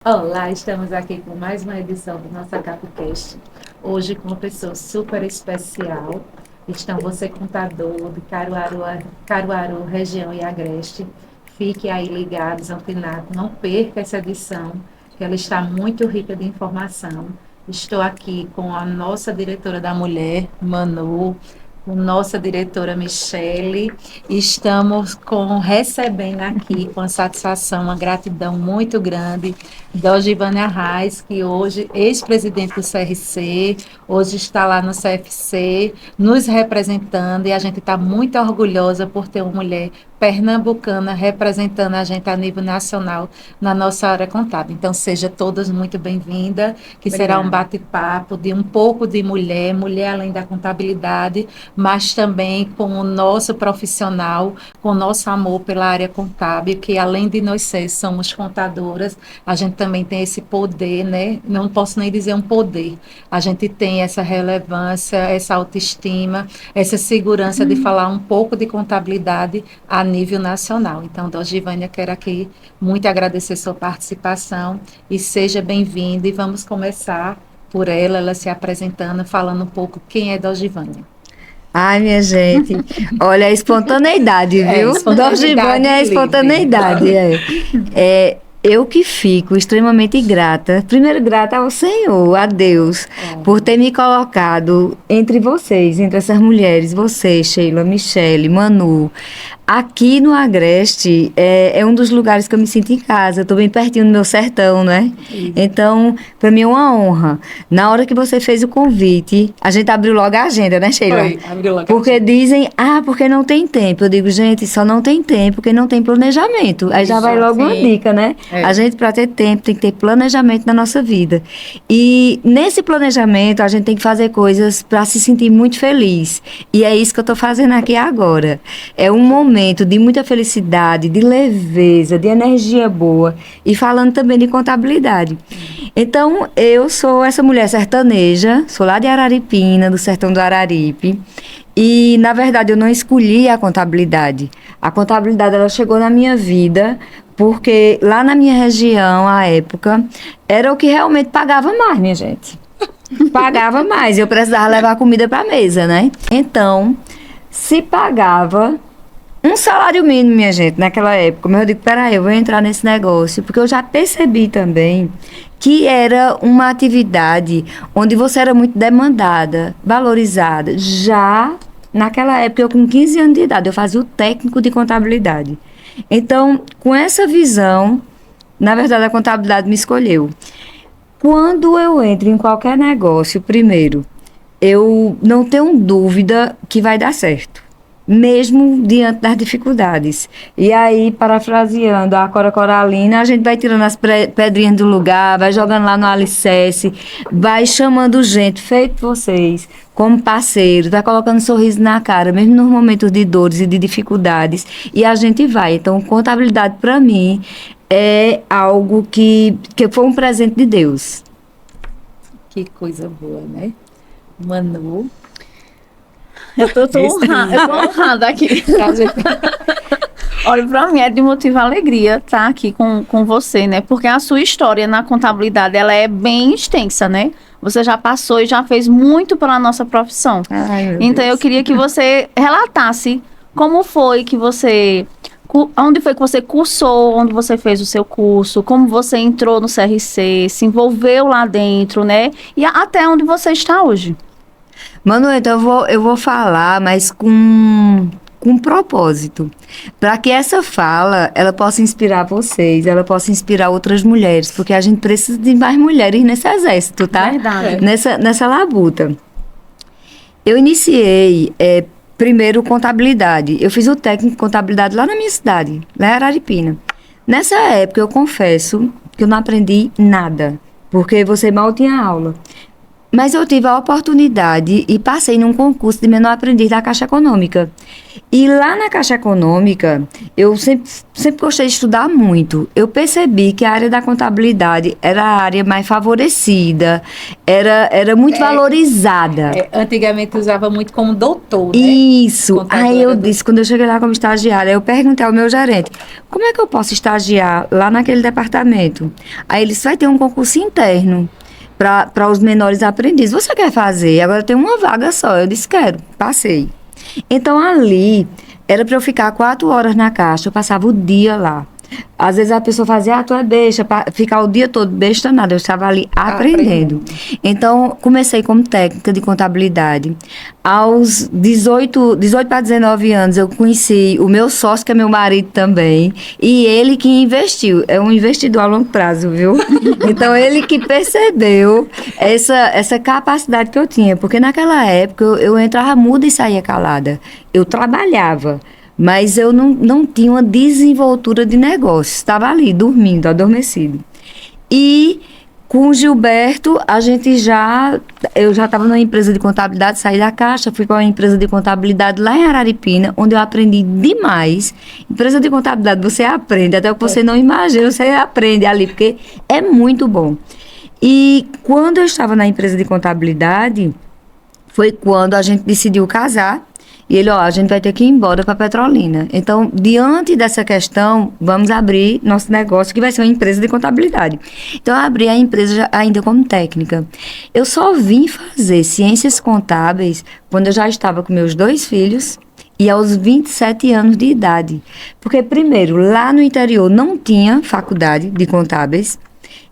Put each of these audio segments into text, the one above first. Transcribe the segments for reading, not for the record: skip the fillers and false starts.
Olá, estamos aqui com mais uma edição do nosso CapoCast. Hoje com uma pessoa super especial. Estão você contador de Caruaru, região e Agreste. Fique aí ligados, antenados, não perca essa edição, que ela está muito rica de informação. Estou aqui com a nossa diretora da mulher, Manu, com nossa diretora Michele. Estamos recebendo aqui com a satisfação, uma gratidão muito grande da Ogivânia Reis, que hoje, ex-presidente do CRC, hoje está lá no CFC, nos representando, e a gente está muito orgulhosa por ter uma mulher pernambucana representando a gente a nível nacional na nossa área contábil. Então, seja todas muito bem-vindas, que Obrigada. será um bate-papo de um pouco de mulher, mulher além da contabilidade, mas também com o nosso profissional, com o nosso amor pela área contábil, que além de nós somos contadoras, a gente também tem esse poder, né? Não posso nem dizer um poder. A gente tem essa relevância, essa autoestima, essa segurança de falar um pouco de contabilidade a nível nacional. Então, Dogivânia, quero aqui muito agradecer sua participação e seja bem-vinda. E vamos começar por ela se apresentando, falando um pouco quem é Dogivânia. Ai, minha gente, olha a espontaneidade, viu? Dogivânia é a espontaneidade. Eu que fico extremamente grata, primeiro grata ao Senhor, a Deus, por ter me colocado entre vocês, entre essas mulheres, você, Sheila, Michele, Manu. Aqui no Agreste é um dos lugares que eu me sinto em casa. Eu estou bem pertinho do meu sertão, né? Então, para mim é uma honra. Na hora que você fez o convite, a gente abriu logo a agenda, né, Sheila? Foi, abriu logo. Porque dizem, porque não tem tempo. Eu digo, gente, só não tem tempo porque não tem planejamento. Aí já vai logo uma dica, né? A gente, para ter tempo, tem que ter planejamento na nossa vida. E nesse planejamento, a gente tem que fazer coisas para se sentir muito feliz. E é isso que eu estou fazendo aqui agora. É um momento de muita felicidade, de leveza, de energia boa e falando também de contabilidade. Então, eu sou essa mulher sertaneja, sou lá de Araripina, do sertão do Araripe, e, na verdade, eu não escolhi a contabilidade. A contabilidade, ela chegou na minha vida porque lá na minha região, à época, era o que realmente pagava mais, minha gente. Pagava mais, eu precisava levar comida para a mesa, né? Então, se pagava um salário mínimo, minha gente, naquela época. Mas eu digo, peraí, eu vou entrar nesse negócio, porque eu já percebi também que era uma atividade onde você era muito demandada, valorizada. Já naquela época, eu com 15 anos de idade, eu fazia o técnico de contabilidade. Então, com essa visão, na verdade, a contabilidade me escolheu. Quando eu entro em qualquer negócio, primeiro, eu não tenho dúvida que vai dar certo, mesmo diante das dificuldades. E aí, parafraseando a Cora Coralina, a gente vai tirando as pedrinhas do lugar, vai jogando lá no alicerce, vai chamando gente, feito vocês, como parceiros, vai colocando um sorriso na cara, mesmo nos momentos de dores e de dificuldades, e a gente vai. Então, contabilidade, para mim, é algo que foi um presente de Deus. Que coisa boa, né? Manu. Eu tô honrada aqui. Olha, para mim é de motivo e alegria estar aqui com você, né? Porque a sua história na contabilidade, ela é bem extensa, né? Você já passou e já fez muito pela nossa profissão. Ai, então, eu queria que você relatasse como foi que você... Onde foi que você cursou, onde você fez o seu curso, como você entrou no CRC, se envolveu lá dentro, né? E até onde você está hoje. Manu, então eu vou falar, mas com propósito, para que essa fala, ela possa inspirar vocês, ela possa inspirar outras mulheres, porque a gente precisa de mais mulheres nesse exército, tá? Verdade. Nessa labuta. Eu iniciei, primeiro, contabilidade. Eu fiz o técnico de contabilidade lá na minha cidade, lá em Araripina. Nessa época, eu confesso que eu não aprendi nada, porque você mal tinha aula. Mas eu tive a oportunidade e passei num concurso de menor aprendiz da Caixa Econômica. E lá na Caixa Econômica, eu sempre gostei de estudar muito. Eu percebi que a área da contabilidade era a área mais favorecida, era muito valorizada. Antigamente usava muito como doutor, né? Isso. Aí eu disse, quando eu cheguei lá como estagiária, eu perguntei ao meu gerente, como é que eu posso estagiar lá naquele departamento? Aí ele disse, vai ter um concurso interno para os menores aprendizes. Você quer fazer? Agora tem uma vaga só. Eu disse, quero. Passei. Então, ali, era para eu ficar 4 horas na caixa. Eu passava o dia lá. Às vezes a pessoa fazia, tu é besta, ficar o dia todo besta nada, eu estava ali aprendendo. Então, comecei como técnica de contabilidade. Aos 18 para 19 anos, eu conheci o meu sócio, que é meu marido também, e ele que investiu, é um investidor a longo prazo, viu? Então, ele que percebeu essa capacidade que eu tinha, porque naquela época eu entrava muda e saía calada. Eu trabalhava, mas eu não tinha uma desenvoltura de negócio. Estava ali, dormindo, adormecido. E com o Gilberto, eu já estava numa empresa de contabilidade, saí da Caixa, fui para uma empresa de contabilidade lá em Araripina, onde eu aprendi demais. Empresa de contabilidade, você aprende, até o que você não imagina, você aprende ali, porque é muito bom. E quando eu estava na empresa de contabilidade, foi quando a gente decidiu casar. E ele, a gente vai ter que ir embora para Petrolina. Então, diante dessa questão, vamos abrir nosso negócio, que vai ser uma empresa de contabilidade. Então, eu abri a empresa ainda como técnica. Eu só vim fazer ciências contábeis quando eu já estava com meus 2 filhos e aos 27 anos de idade. Porque, primeiro, lá no interior não tinha faculdade de contábeis.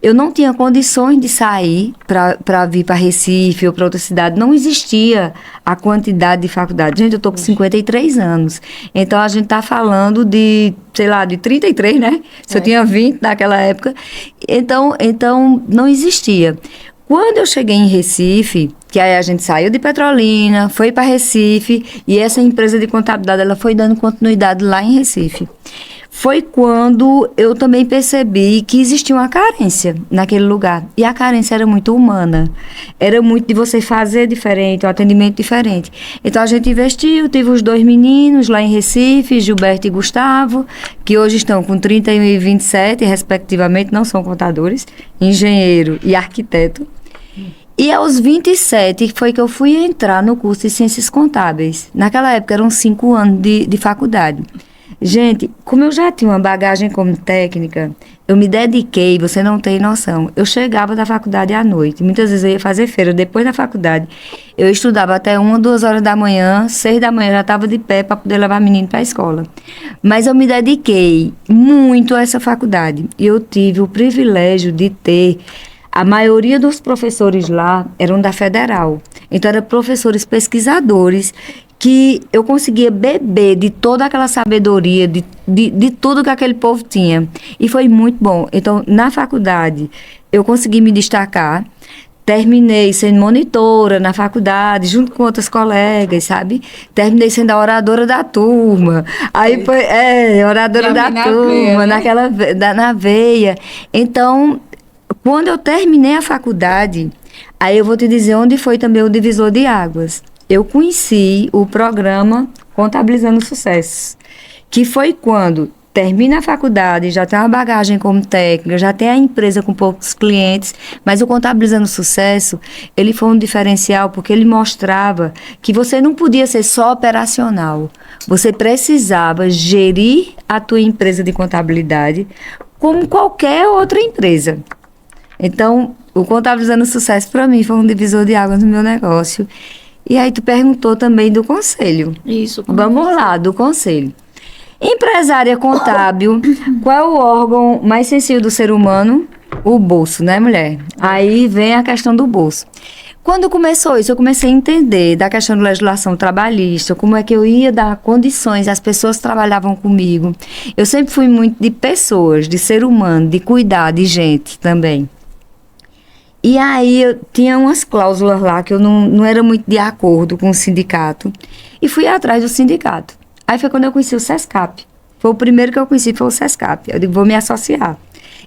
Eu não tinha condições de sair para vir para Recife ou para outra cidade. Não existia a quantidade de faculdade. Gente, eu estou com 53 anos. Então, a gente está falando de, sei lá, de 33, né? Se eu tinha 20 naquela época. Então, não existia. Quando eu cheguei em Recife, que aí a gente saiu de Petrolina, foi para Recife, e essa empresa de contabilidade, ela foi dando continuidade lá em Recife. Foi quando eu também percebi que existia uma carência naquele lugar. E a carência era muito humana. Era muito de você fazer diferente, um atendimento diferente. Então, a gente investiu, tive os 2 meninos lá em Recife, Gilberto e Gustavo, que hoje estão com 31 e 27, respectivamente, não são contadores, engenheiro e arquiteto. E aos 27 foi que eu fui entrar no curso de Ciências Contábeis. Naquela época, eram 5 anos de faculdade. Gente, como eu já tinha uma bagagem como técnica, eu me dediquei, você não tem noção. Eu chegava da faculdade à noite, muitas vezes eu ia fazer feira. Depois da faculdade, eu estudava até 1, 2 horas da manhã, 6 da manhã já estava de pé para poder levar menino para a escola. Mas eu me dediquei muito a essa faculdade. E eu tive o privilégio de ter... A maioria dos professores lá eram da Federal. Então, eram professores pesquisadores que eu conseguia beber de toda aquela sabedoria, de tudo que aquele povo tinha. E foi muito bom. Então, na faculdade, eu consegui me destacar. Terminei sendo monitora na faculdade, junto com outras colegas, sabe? Terminei sendo a oradora da turma. Aí foi, oradora da turma, veia, na veia. Então, quando eu terminei a faculdade, aí eu vou te dizer onde foi também o divisor de águas. Eu conheci o programa Contabilizando Sucesso, que foi quando termina a faculdade, já tem uma bagagem como técnica, já tem a empresa com poucos clientes, mas o Contabilizando Sucesso, ele foi um diferencial porque ele mostrava que você não podia ser só operacional, você precisava gerir a tua empresa de contabilidade como qualquer outra empresa. Então, o Contabilizando Sucesso, para mim, foi um divisor de águas no meu negócio. E aí, tu perguntou também do conselho. Isso. Vamos lá, do conselho. Empresária contábil, qual é o órgão mais sensível do ser humano? O bolso, né, mulher? Aí vem a questão do bolso. Quando começou isso, eu comecei a entender da questão da legislação trabalhista, como é que eu ia dar condições, as pessoas trabalhavam comigo. Eu sempre fui muito de pessoas, de ser humano, de cuidar de gente também. E aí, eu tinha umas cláusulas lá que eu não era muito de acordo com o sindicato. E fui atrás do sindicato. Aí foi quando eu conheci o SESCAP. Foi o primeiro que eu conheci, foi o SESCAP. Eu digo, vou me associar.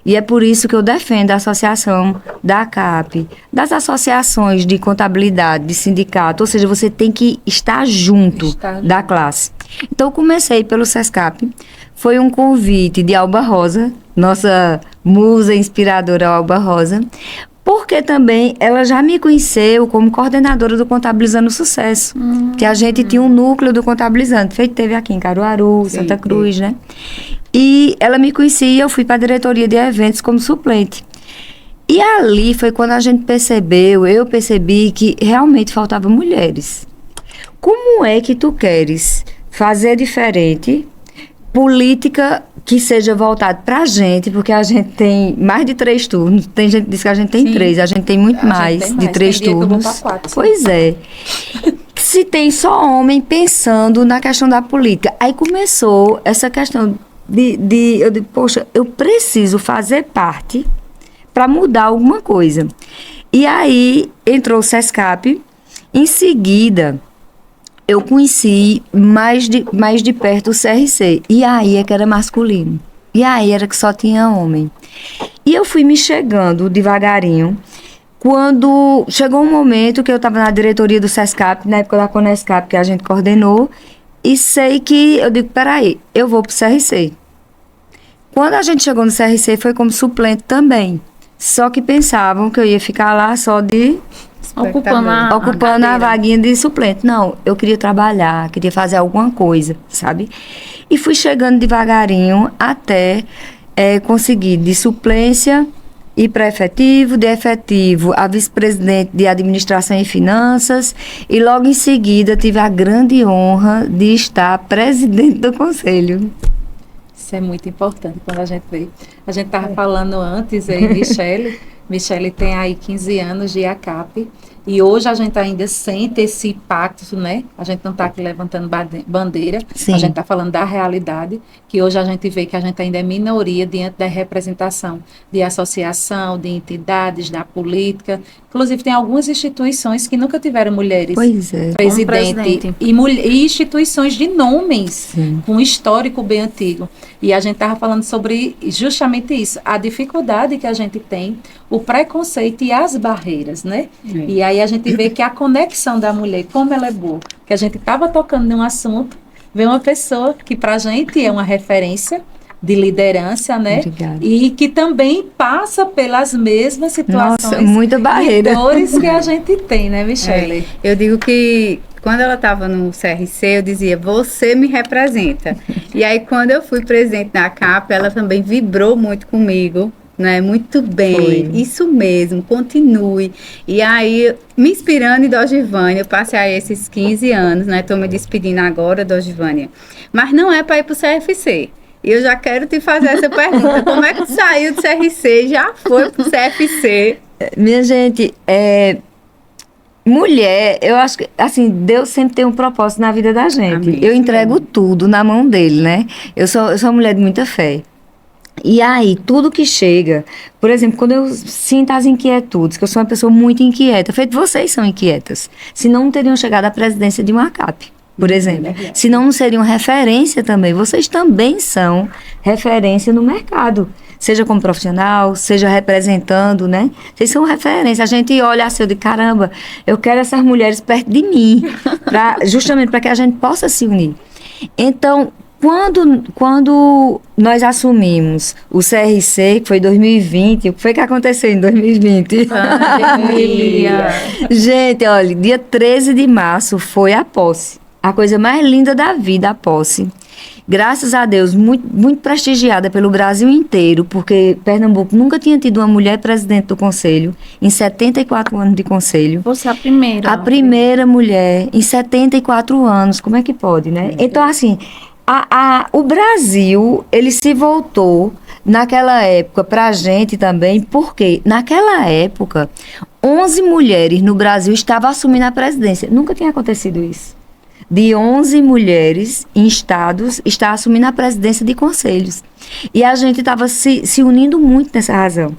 E é por isso que eu defendo a associação da ACAP, das associações de contabilidade, de sindicato, ou seja, você tem que estar junto da classe. Então, eu comecei pelo SESCAP, foi um convite de Alba Rosa, nossa musa inspiradora Alba Rosa, porque também ela já me conheceu como coordenadora do Contabilizando Sucesso, que a gente tinha um núcleo do Contabilizando, teve aqui em Caruaru, Santa Cruz, né? E ela me conhecia, eu fui para a diretoria de eventos como suplente. E ali foi quando a gente eu percebi que realmente faltavam mulheres. Como é que tu queres fazer diferente, política que seja voltada para a gente, porque a gente tem mais de 3 turnos, tem gente que diz que a gente tem 3, a gente tem muito mais de 3 turnos. 4, pois é. Se tem só homem pensando na questão da política. Aí começou essa questão eu digo, poxa, eu preciso fazer parte para mudar alguma coisa. E aí entrou o SESCAP, em seguida eu conheci mais de perto o CRC. E aí é que era masculino. E aí era que só tinha homem. E eu fui me chegando devagarinho. Quando chegou um momento que eu estava na diretoria do SESCAP, na época da Conescap, que a gente coordenou, e sei que eu digo, peraí, eu vou pro CRC. Quando a gente chegou no CRC, foi como suplente também. Só que pensavam que eu ia ficar lá só de... ocupando a vaguinha de suplente. Não, eu queria trabalhar, queria fazer alguma coisa, sabe? E fui chegando devagarinho até conseguir de suplência ir para efetivo, de efetivo a vice-presidente de administração e finanças, e logo em seguida tive a grande honra de estar presidente do conselho. Isso é muito importante quando a gente vê. A gente estava falando antes aí, Michele tem aí 15 anos de ACAP, e hoje a gente ainda sente esse impacto, né? A gente não está aqui levantando bandeira, Sim. A gente está falando da realidade, que hoje a gente vê que a gente ainda é minoria diante da representação de associação, de entidades, da política. Inclusive, tem algumas instituições que nunca tiveram mulheres presidente. E instituições de nomes, Sim. com um histórico bem antigo. E a gente estava falando sobre justamente isso, a dificuldade que a gente tem, o preconceito e as barreiras, né? E aí a gente vê que a conexão da mulher, como ela é boa, que a gente estava tocando num assunto, vê uma pessoa que para a gente é uma referência de liderança, né? Obrigada. E que também passa pelas mesmas situações. Nossa, muita barreira. E dores que a gente tem, né, Michele? Eu digo que quando ela estava no CRC, eu dizia, você me representa. E aí, quando eu fui presidente da CAP, ela também vibrou muito comigo, né? Muito bem, Foi. Isso mesmo, continue. E aí, me inspirando em Dogivânia, eu passei aí esses 15 anos, né? Estou me despedindo agora, Dogivânia. Mas não é para ir para o CFC. E eu já quero te fazer essa pergunta. Como é que tu saiu do CRC e já foi para o CFC? Minha gente, mulher, eu acho que, assim, Deus sempre tem um propósito na vida da gente. Amém. Eu entrego tudo na mão dele, né? Eu sou uma mulher de muita fé. E aí, tudo que chega, por exemplo, quando eu sinto as inquietudes, que eu sou uma pessoa muito inquieta, feito vocês são inquietas, senão não teriam chegado à presidência de uma ACAP, por exemplo. Senão não seriam referência também. Vocês também são referência no mercado. Seja como profissional, seja representando, né? Vocês são referência. A gente olha assim, eu digo, caramba, eu quero essas mulheres perto de mim, justamente para que a gente possa se unir. Então, quando nós assumimos o CRC, que foi em 2020, o que foi que aconteceu em 2020? Gente, olha, dia 13 de março foi a posse. A coisa mais linda da vida, a posse. Graças a Deus, muito, muito prestigiada pelo Brasil inteiro, porque Pernambuco nunca tinha tido uma mulher presidente do conselho, em 74 anos de conselho. Você é a primeira. A primeira mulher em 74 anos, como é que pode, né? Então, assim, o Brasil, ele se voltou naquela época para a gente também, porque naquela época, 11 mulheres no Brasil estavam assumindo a presidência. Nunca tinha acontecido isso. De 11 mulheres em estados está assumindo a presidência de conselhos. E a gente estava se unindo muito nessa razão.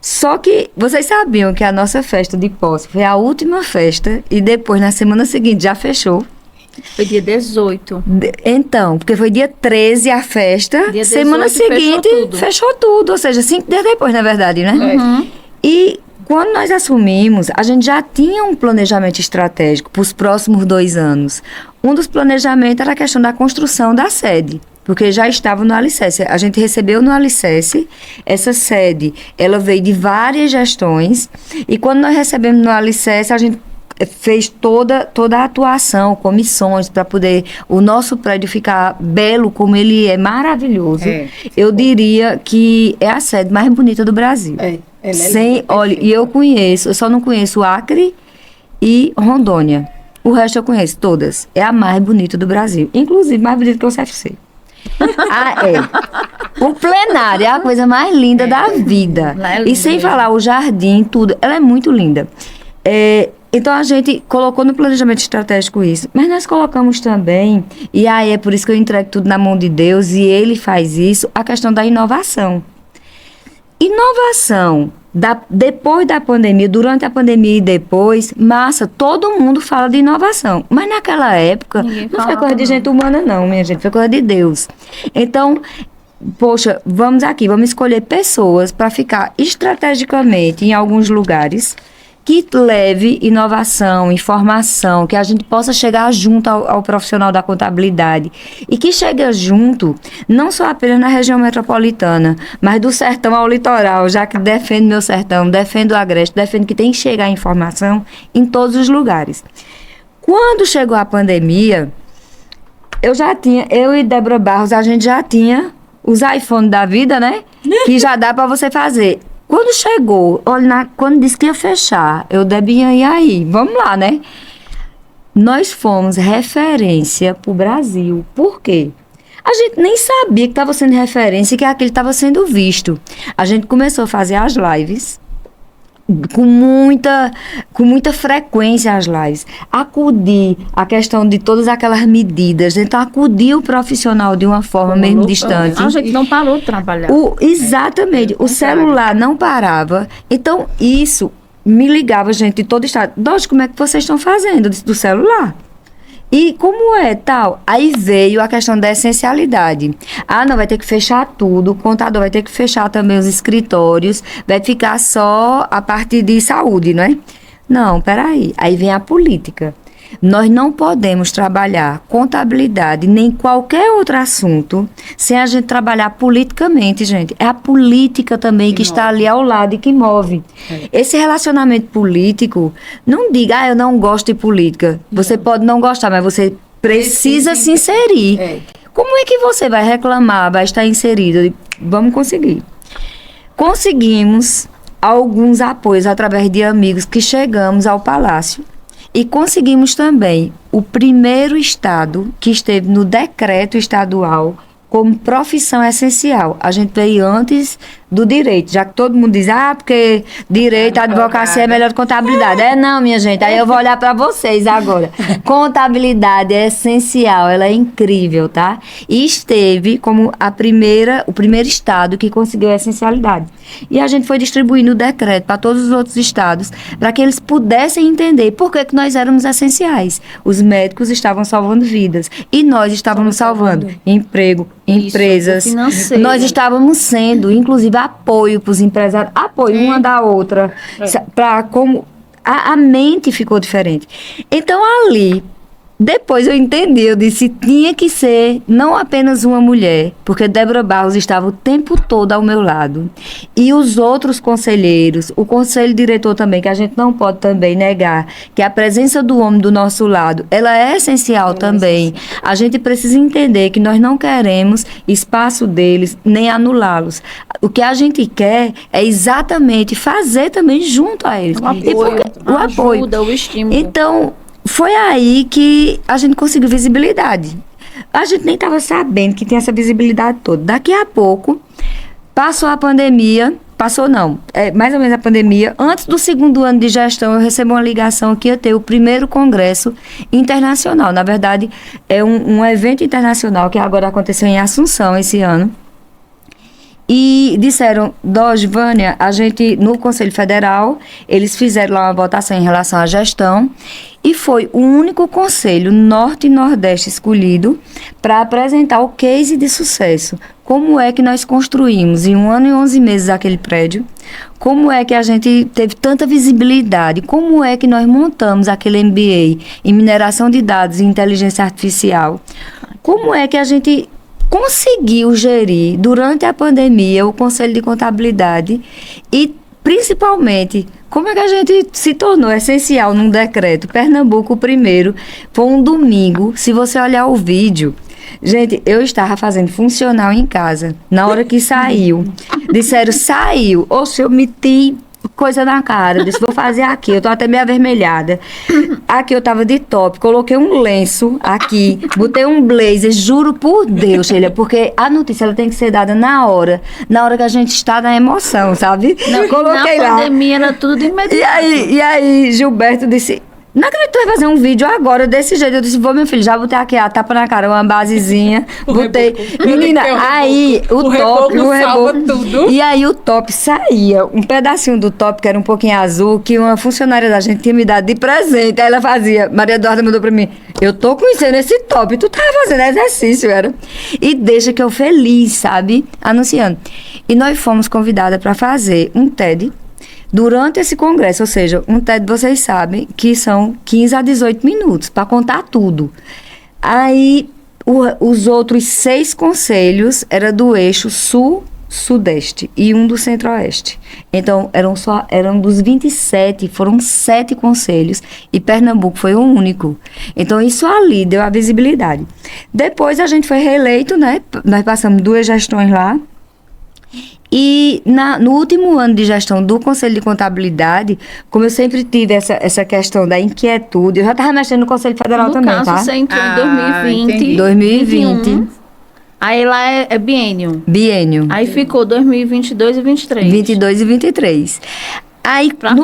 Só que vocês sabiam que a nossa festa de posse foi a última festa e depois, na semana seguinte, já fechou. Foi dia 18. Então, porque foi dia 13 a festa, Dia semana 18 seguinte fechou tudo, ou seja, 5 dias depois, na verdade, né? Uhum. E quando nós assumimos, a gente já tinha um planejamento estratégico para os próximos 2 anos. Um dos planejamentos era a questão da construção da sede, porque já estava no alicerce. A gente recebeu no alicerce, essa sede, ela veio de várias gestões, e quando nós recebemos no alicerce, a gente fez toda a atuação, comissões, para poder o nosso prédio ficar belo, como ele é maravilhoso. Eu diria que é a sede mais bonita do Brasil. Olha, e eu só não conheço Acre e Rondônia. O resto eu conheço todas. É a mais bonita do Brasil. Inclusive, mais bonita que o CFC. O plenário é a coisa mais linda da vida. E sem falar o jardim, tudo. Ela é muito linda. Então, a gente colocou no planejamento estratégico isso. Mas nós colocamos também, e aí é por isso que eu entrego tudo na mão de Deus, e Ele faz isso, a questão da inovação. Inovação, depois da pandemia, durante a pandemia e depois, massa, todo mundo fala de inovação. Mas naquela época, não foi coisa de gente humana não, minha gente, foi coisa de Deus. Então, poxa, vamos escolher pessoas para ficar estrategicamente em alguns lugares que leve inovação, informação, que a gente possa chegar junto ao profissional da contabilidade e que chegue junto, não só apenas na região metropolitana, mas do sertão ao litoral, já que defendo meu sertão, defendo o Agreste, defendo que tem que chegar informação em todos os lugares. Quando chegou a pandemia, eu e Débora Barros, a gente já tinha os iPhones da vida, né? Que já dá para você fazer. Quando chegou, quando disse que ia fechar, eu, Debinha, e aí? Vamos lá, né? Nós fomos referência pro Brasil. Por quê? A gente nem sabia que estava sendo referência e que aquele estava sendo visto. A gente começou a fazer as lives, com muita frequência as lives. Acudir a questão de todas aquelas medidas. Então, acudir o profissional de uma forma mesmo distante. A gente não parou de trabalhar. Exatamente. O celular não parava. Então, isso me ligava, gente, de todo estado. Dois, como é que vocês estão fazendo do celular? E como é, tal? Aí veio a questão da essencialidade. Não, vai ter que fechar tudo, o contador vai ter que fechar também os escritórios, vai ficar só a parte de saúde, não é? Não, peraí. Aí vem a política. Nós não podemos trabalhar contabilidade nem qualquer outro assunto sem a gente trabalhar politicamente, gente. É a política também que está ali ao lado e que move. Esse relacionamento político, não diga, eu não gosto de política. Você pode não gostar, mas você precisa se inserir. Como é que você vai reclamar, vai estar inserido? Vamos conseguir. Conseguimos alguns apoios através de amigos que chegamos ao Palácio. E conseguimos também o primeiro estado que esteve no decreto estadual como profissão essencial. A gente veio antes do direito, já que todo mundo diz, porque direito, advocacia é melhor que contabilidade. Não, minha gente, aí eu vou olhar para vocês agora. Contabilidade é essencial, ela é incrível, tá? E esteve como o primeiro estado que conseguiu a essencialidade. E a gente foi distribuindo o decreto para todos os outros estados, para que eles pudessem entender por que nós éramos essenciais. Os médicos estavam salvando vidas e nós estávamos salvando emprego, empresas. Nós estávamos sendo, inclusive, apoio para os empresários, apoio uma da outra, para como a mente ficou diferente. Então, ali, depois eu entendi, eu disse, tinha que ser não apenas uma mulher, porque Débora Barros estava o tempo todo ao meu lado. E os outros conselheiros, o conselho diretor também, que a gente não pode também negar, que a presença do homem do nosso lado, ela é essencial também. A gente precisa entender que nós não queremos espaço deles, nem anulá-los. O que a gente quer é exatamente fazer também junto a eles. O apoio, ajuda, o estímulo. Então, foi aí que a gente conseguiu visibilidade. A gente nem estava sabendo que tinha essa visibilidade toda. Daqui a pouco, passou a pandemia, mais ou menos a pandemia. Antes do 2º ano de gestão, eu recebi uma ligação que ia ter o primeiro congresso internacional. Na verdade, é um evento internacional que agora aconteceu em Assunção esse ano. E disseram, Vânia, a gente, no Conselho Federal, eles fizeram lá uma votação em relação à gestão e foi o único conselho Norte e Nordeste escolhido para apresentar o case de sucesso. Como é que nós construímos em 1 ano e 11 meses aquele prédio? Como é que a gente teve tanta visibilidade? Como é que nós montamos aquele MBA em mineração de dados e inteligência artificial? Como é que a gente conseguiu gerir durante a pandemia o Conselho de Contabilidade e, principalmente, como é que a gente se tornou essencial num decreto? Pernambuco, o primeiro, foi um domingo. Se você olhar o vídeo, gente, eu estava fazendo funcional em casa. Na hora que saiu, disseram, saiu. Oxe, eu meti coisa na cara. Eu disse, vou fazer aqui. Eu tô até meio avermelhada. Aqui eu tava de top. Coloquei um lenço aqui. Botei um blazer. Juro por Deus, Sheila, porque a notícia ela tem que ser dada na hora. Na hora que a gente está na emoção, sabe? Coloquei na lá. pandemia era tudo imediato. E aí, Gilberto disse... Não acredito que tu vai fazer um vídeo agora desse jeito. Eu disse, vou, meu filho, já botei aqui a tapa na cara, uma basezinha. Botei. Menina, aí o top, o reboco. Tudo. E aí o top saía, um pedacinho do top, que era um pouquinho azul, que uma funcionária da gente tinha me dado de presente. Aí ela fazia, Maria Eduarda mandou pra mim, eu tô conhecendo esse top, tu tava fazendo exercício, era. E deixa que eu feliz, sabe? Anunciando. E nós fomos convidadas para fazer um TED durante esse congresso, ou seja, um TED, vocês sabem, que são 15 a 18 minutos, para contar tudo. Aí, os outros 6 conselhos eram do eixo sul-sudeste e um do centro-oeste. Então, eram dos 27, foram 7 conselhos, e Pernambuco foi o único. Então, isso ali deu a visibilidade. Depois, a gente foi reeleito, né? Nós passamos 2 gestões lá. E no último ano de gestão do Conselho de Contabilidade, como eu sempre tive essa questão da inquietude, eu já estava mexendo no Conselho Federal também, caso, tá? Você entrou em 2020. 2020. Aí lá é biênio. Biênio. Aí ficou 2022 e 23. 22 e 23. Aí, pra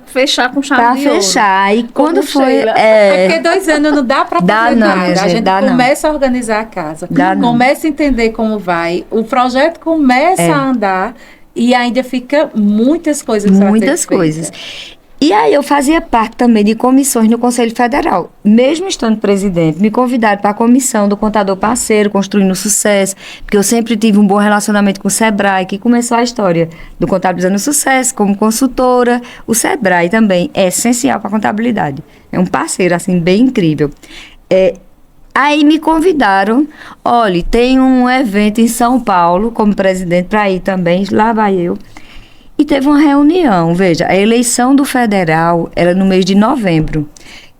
fechar com chave de ouro. Pra fechar. E quando foi... É porque 2 anos não dá pra fazer nada. A gente começa a organizar a casa. Começa a entender como vai. O projeto começa a andar e ainda fica muitas coisas pra ser feitas. Muitas coisas. E aí eu fazia parte também de comissões no Conselho Federal. Mesmo estando presidente, me convidaram para a comissão do contador parceiro, Construindo Sucesso, porque eu sempre tive um bom relacionamento com o Sebrae, que começou a história do Contabilizando Sucesso como consultora. O Sebrae também é essencial para a contabilidade. É um parceiro, assim, bem incrível. Aí me convidaram, olha, tem um evento em São Paulo, como presidente, para ir também, lá vai eu. E teve uma reunião, veja, a eleição do federal era no mês de novembro.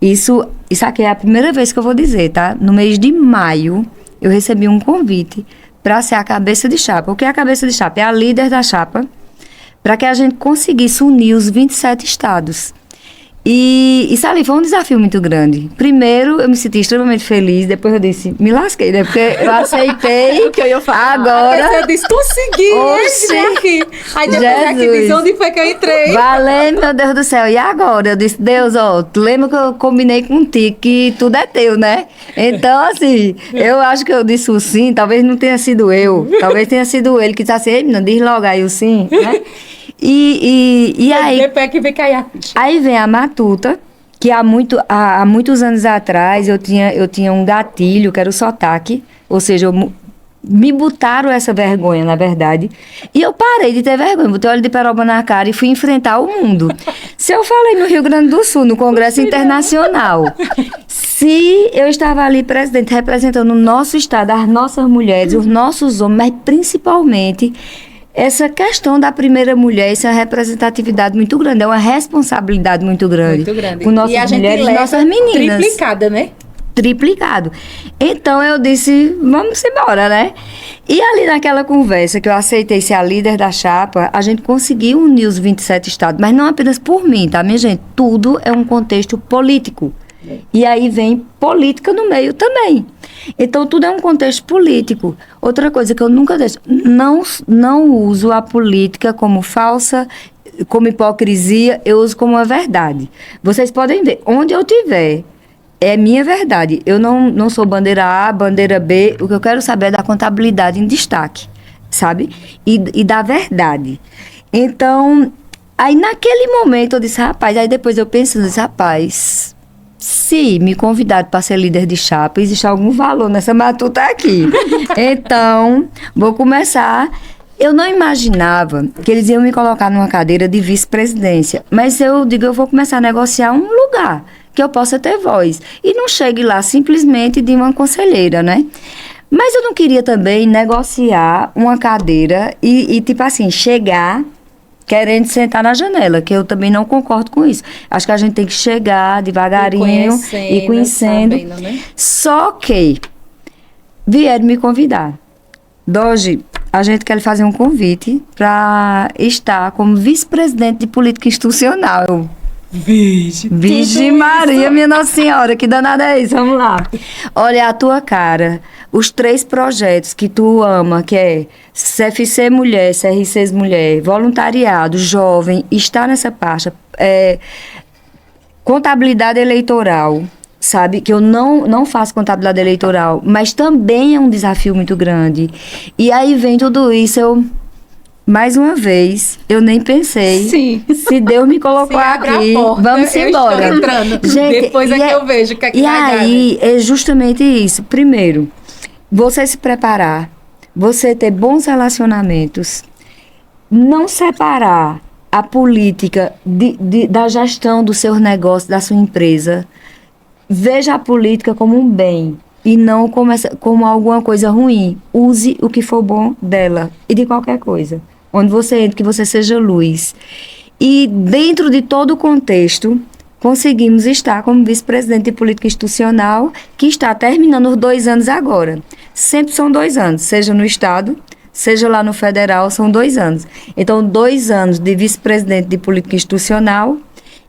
Isso aqui é a primeira vez que eu vou dizer, tá? No mês de maio, eu recebi um convite para ser a cabeça de chapa. O que é a cabeça de chapa? É a líder da chapa, para que a gente conseguisse unir os 27 estados. E isso ali foi um desafio muito grande. Primeiro, eu me senti extremamente feliz. Depois eu disse, me lasquei, né? Porque eu aceitei. O que eu ia falar? Agora. Eu disse, consegui. Aqui. Aí depois aqui disse, onde foi que eu entrei? Valeu, meu Deus do céu. E agora? Eu disse, Deus, ó, tu lembra que eu combinei contigo que tudo é teu, né? Então, assim, eu acho que eu disse o sim. Talvez não tenha sido eu. Talvez tenha sido ele que disse assim, menina, diz logo aí o sim, né? E aí, aí vem a Matuta, que há muitos anos atrás eu tinha um gatilho, que era o sotaque, ou seja, me botaram essa vergonha, na verdade, e eu parei de ter vergonha, botei óleo de peroba na cara e fui enfrentar o mundo. Se eu falei no Rio Grande do Sul, no Congresso Internacional, se eu estava ali, presidente, representando o nosso estado, as nossas mulheres, os nossos homens, mas principalmente... Essa questão da primeira mulher, isso é uma representatividade muito grande, é uma responsabilidade muito grande. Muito grande. Com nossas mulheres e nossas meninas. Triplicada, né? Triplicado. Então eu disse, vamos embora, né? E ali naquela conversa que eu aceitei ser a líder da chapa, a gente conseguiu unir os 27 estados, mas não apenas por mim, tá, minha gente? Tudo é um contexto político. E aí vem política no meio também. Então, tudo é um contexto político. Outra coisa que eu nunca deixo, não uso a política como falsa, como hipocrisia, eu uso como uma verdade. Vocês podem ver, onde eu estiver, é minha verdade. Eu não sou bandeira A, bandeira B, o que eu quero saber é da contabilidade em destaque. sabe? E da verdade. Então, aí naquele momento eu disse, rapaz, aí depois eu pensando, disse, rapaz, se me convidaram para ser líder de chapa, existe algum valor nessa matuta aqui. Então, vou começar. Eu não imaginava que eles iam me colocar numa cadeira de vice-presidência, mas eu digo, eu vou começar a negociar um lugar que eu possa ter voz. E não chegue lá simplesmente de uma conselheira, né? Mas eu não queria também negociar uma cadeira e tipo assim, chegar querendo sentar na janela, que eu também não concordo com isso. Acho que a gente tem que chegar devagarinho e conhecendo. Sabendo, né? Só que vieram me convidar. Doge, a gente quer lhe fazer um convite para estar como vice-presidente de política institucional. Eu, Virgem Maria, minha Nossa Senhora, que danada é isso? Vamos lá. Olha a tua cara, os 3 projetos que tu ama, que é CFC Mulher, CRCs Mulher, voluntariado, jovem, está nessa pasta, contabilidade eleitoral, sabe? Que eu não faço contabilidade eleitoral, mas também é um desafio muito grande. E aí vem tudo isso, mais uma vez, eu nem pensei. Sim. Se Deus me colocou aqui, vamos embora. Estou entrando. Gente, depois é que eu vejo o que é que e vai dar, aí, é justamente isso. Primeiro, você se preparar, você ter bons relacionamentos, não separar a política da gestão dos seus negócios, da sua empresa. Veja a política como um bem e não como alguma coisa ruim. Use o que for bom dela e de qualquer coisa. Onde você entra, que você seja luz. E dentro de todo o contexto, conseguimos estar como vice-presidente de política institucional, que está terminando os 2 anos agora. Sempre são 2 anos, seja no Estado, seja lá no Federal, são 2 anos. Então, 2 anos de vice-presidente de política institucional.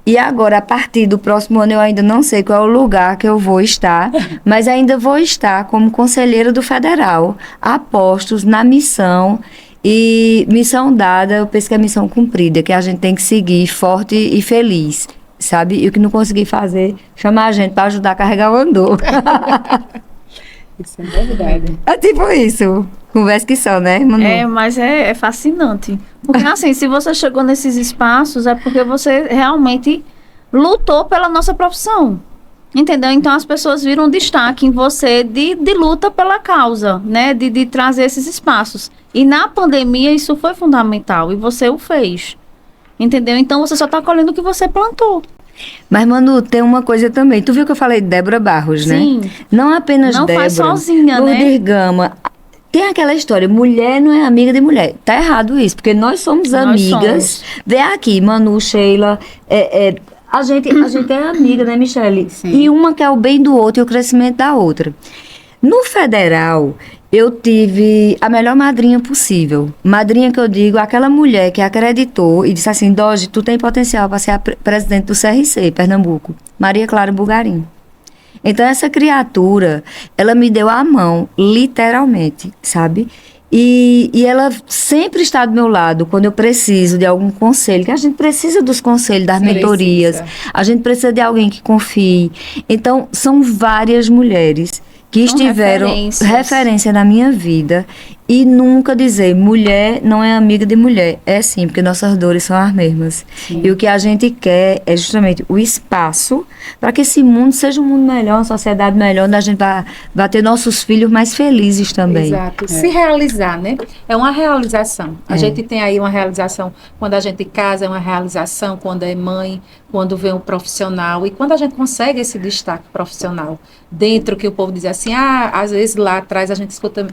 E agora, a partir do próximo ano, eu ainda não sei qual é o lugar que eu vou estar, mas ainda vou estar como conselheira do Federal, a postos na missão. E missão dada, eu penso que é missão cumprida, que a gente tem que seguir forte e feliz, sabe? E o que não conseguir fazer, chamar a gente para ajudar a carregar o andor. Isso é verdade. É tipo isso. Conversa que só, né, Manu? Mas é fascinante. Porque assim, se você chegou nesses espaços, é porque você realmente lutou pela nossa profissão. Entendeu? Então as pessoas viram destaque em você de luta pela causa, né? De trazer esses espaços. E na pandemia isso foi fundamental e você o fez. Entendeu? Então você só está colhendo o que você plantou. Mas, Manu, tem uma coisa também. Tu viu que eu falei de Débora Barros, né? Sim. Não apenas não Débora. Não faz sozinha, Lourdes né? Gama. Tem aquela história, mulher não é amiga de mulher. Tá errado isso, porque nós somos amigas. Vê aqui, Manu, Sheila, a gente é amiga, né, Michele? Sim. E uma quer o bem do outro e o crescimento da outra. No Federal, eu tive a melhor madrinha possível. Madrinha que eu digo, aquela mulher que acreditou e disse assim, Doge, tu tem potencial para ser a presidente do CRC, Pernambuco. Maria Clara Bugarim. Então, essa criatura, ela me deu a mão, literalmente, sabe? E ela sempre está do meu lado quando eu preciso de algum conselho, que a gente precisa dos conselhos, das mentorias, a gente precisa de alguém que confie. Então, são várias mulheres que estiveram referência na minha vida e nunca dizer mulher não é amiga de mulher. É sim, porque nossas dores são as mesmas. Sim. E o que a gente quer é justamente o espaço para que esse mundo seja um mundo melhor, uma sociedade melhor, onde a gente vai ter nossos filhos mais felizes também. Exato. Se realizar, né? É uma realização. A gente tem aí uma realização quando a gente casa, é uma realização quando é mãe, quando vem um profissional e quando a gente consegue esse destaque profissional dentro que o povo diz assim, às vezes lá atrás a gente escuta,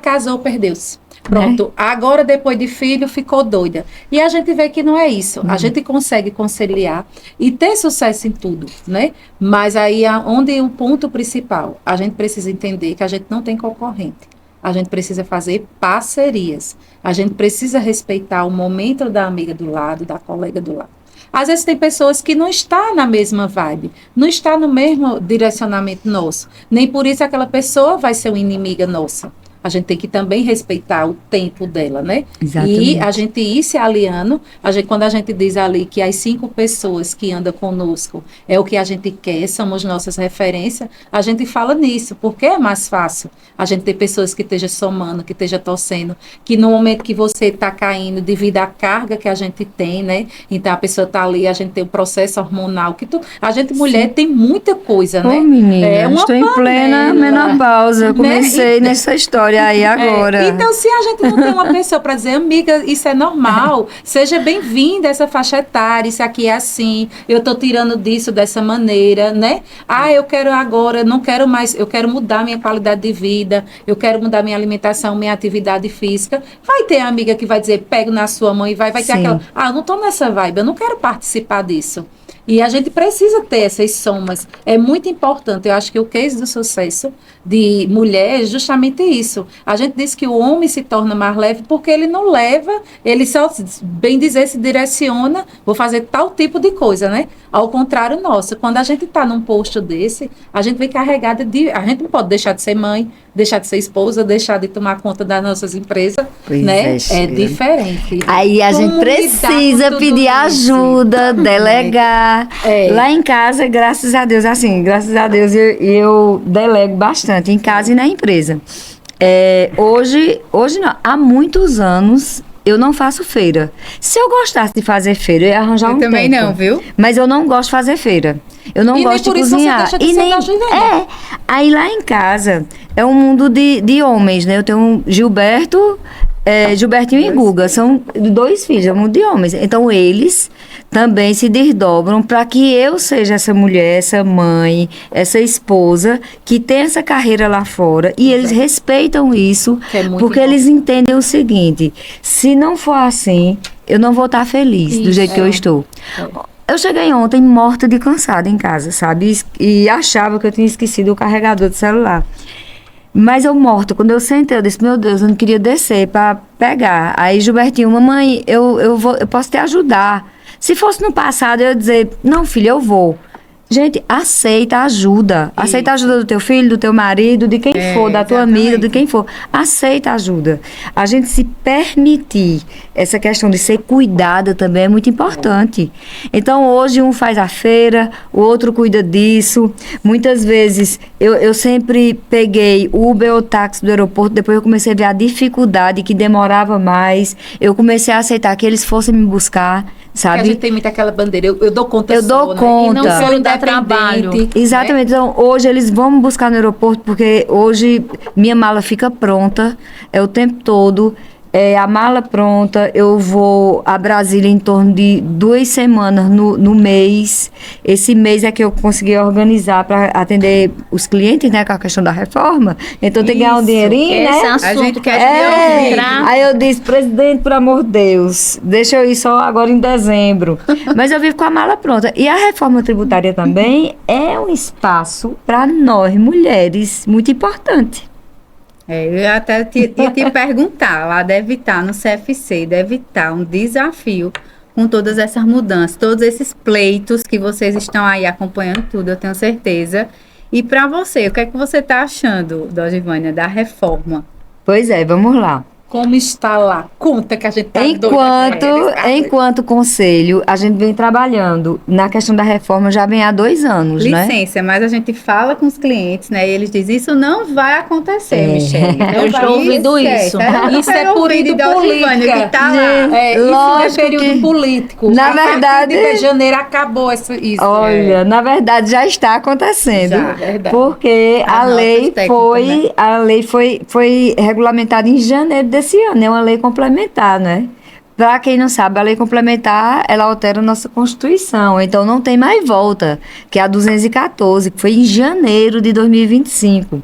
casou, perdeu-se. Pronto, agora depois de filho ficou doida. E a gente vê que não é isso. A gente consegue conciliar e ter sucesso em tudo, né? Mas aí onde o ponto principal, a gente precisa entender que a gente não tem concorrente. A gente precisa fazer parcerias. A gente precisa respeitar o momento da amiga do lado, da colega do lado. Às vezes tem pessoas que não estão na mesma vibe, não estão no mesmo direcionamento nosso. Nem por isso aquela pessoa vai ser uma inimiga nossa. a gente tem que também respeitar o tempo dela, né? Exatamente. E a gente ir se aliando, quando a gente diz ali que as 5 pessoas que andam conosco é o que a gente quer, somos nossas referências, a gente fala nisso, porque é mais fácil a gente ter pessoas que estejam somando, que estejam torcendo, que no momento que você está caindo, devido à carga que a gente tem, né? Então a pessoa está ali, a gente tem o processo hormonal, a gente mulher tem muita coisa, né? Ô, menina, uma estou em plena menopausa. Eu comecei Né? nessa história aí agora. Então, se a gente não tem uma pessoa para dizer, amiga, isso é normal, seja bem-vinda a essa faixa etária, isso aqui é assim, eu estou tirando disso dessa maneira, né? Eu quero agora, não quero mais, eu quero mudar minha qualidade de vida, eu quero mudar minha alimentação, minha atividade física. Vai ter amiga que vai dizer, pego na sua mão e vai ter Sim. aquela, eu não estou nessa vibe, eu não quero participar disso. E a gente precisa ter essas somas. É muito importante. Eu acho que o case do sucesso de mulher é justamente isso. A gente diz que o homem se torna mais leve porque ele não leva, ele só, bem dizer, se direciona, vou fazer tal tipo de coisa, né? Ao contrário nosso. Quando a gente está num posto desse, a gente vem carregada de... A gente não pode deixar de ser mãe, deixar de ser esposa, deixar de tomar conta das nossas empresas, Pois né? é, Sheila. diferente. Aí a gente Como lidar precisa com tudo pedir isso? ajuda, delegar. É. Lá em casa, graças a Deus, eu delego bastante, em casa e na empresa. Hoje não, há muitos anos eu não faço feira. Se eu gostasse de fazer feira, eu ia arranjar um também tempo. não, viu? Mas eu não gosto de fazer feira. Eu não E nem gosto de por isso você cozinhar. deixa de ser da Juliana. Aí lá em casa é um mundo de homens, né? Eu tenho um Gilberto, Gilbertinho e Guga. São 2 filhos, é um mundo de homens. Então eles também se desdobram para que eu seja essa mulher, essa mãe, essa esposa que tem essa carreira lá fora. E eles respeitam isso, Que é muito porque importante. eles entendem o seguinte: se não for assim, eu não vou estar feliz do Isso, jeito que eu estou. Eu cheguei ontem morta de cansada em casa, sabe? E achava que eu tinha esquecido o carregador do celular. Mas eu morta, quando eu sentei, eu disse, meu Deus, eu não queria descer para pegar. Aí Gilbertinho, mamãe, eu posso te ajudar. Se fosse no passado, eu ia dizer, não, filha, eu vou. Gente, aceita ajuda. Aceita a ajuda do teu filho, do teu marido, de quem for, da tua amiga, de quem for. Aceita ajuda. A gente se permitir essa questão de ser cuidada também é muito importante. Então, hoje um faz a feira, o outro cuida disso. Muitas vezes, eu sempre peguei o Uber ou táxi do aeroporto, depois eu comecei a ver a dificuldade, que demorava mais. Eu comecei a aceitar que eles fossem me buscar, sabe? Porque a gente tem muito aquela bandeira, eu dou conta Eu só, dou né? conta. E não Se sou lhe dá trabalho. independente. Exatamente. Então, hoje eles vão me buscar no aeroporto, porque hoje minha mala fica pronta, o tempo todo. A mala pronta, eu vou a Brasília em torno de 2 semanas no mês. Esse mês é que eu consegui organizar para atender os clientes, né, com a questão da reforma. Então tem que ganhar um dinheirinho, Esse né? assunto gente que quer a gente entrar. Aí eu disse, presidente, por amor de Deus, deixa eu ir só agora em dezembro. Mas eu vivo com a mala pronta. E a reforma tributária também é um espaço para nós, mulheres, muito importante. Eu até ia te perguntar, lá deve estar no CFC, deve estar um desafio com todas essas mudanças, todos esses pleitos que vocês estão aí acompanhando tudo, eu tenho certeza. E para você, o que é que você está achando, Dogivânia, da reforma? Pois é, vamos lá. Como está lá? Conta que a gente tá doida com eles. Enquanto conselho, a gente vem trabalhando na questão da reforma já vem há 2 anos, né? Licença, mas a gente fala com os clientes, né? E eles dizem, isso não vai acontecer, Michele. Eu estou ouvindo isso. Isso é período político. Que tá lá. Isso Lógico é período que, político. na A partir verdade- de janeiro acabou isso. Olha, na verdade já está acontecendo, Já, verdade. porque As notas técnicas, a lei foi regulamentada em janeiro desse ano, é uma lei complementar, né? Para quem não sabe, a lei complementar, ela altera a nossa Constituição, então não tem mais volta, que é a 214, que foi em janeiro de 2025.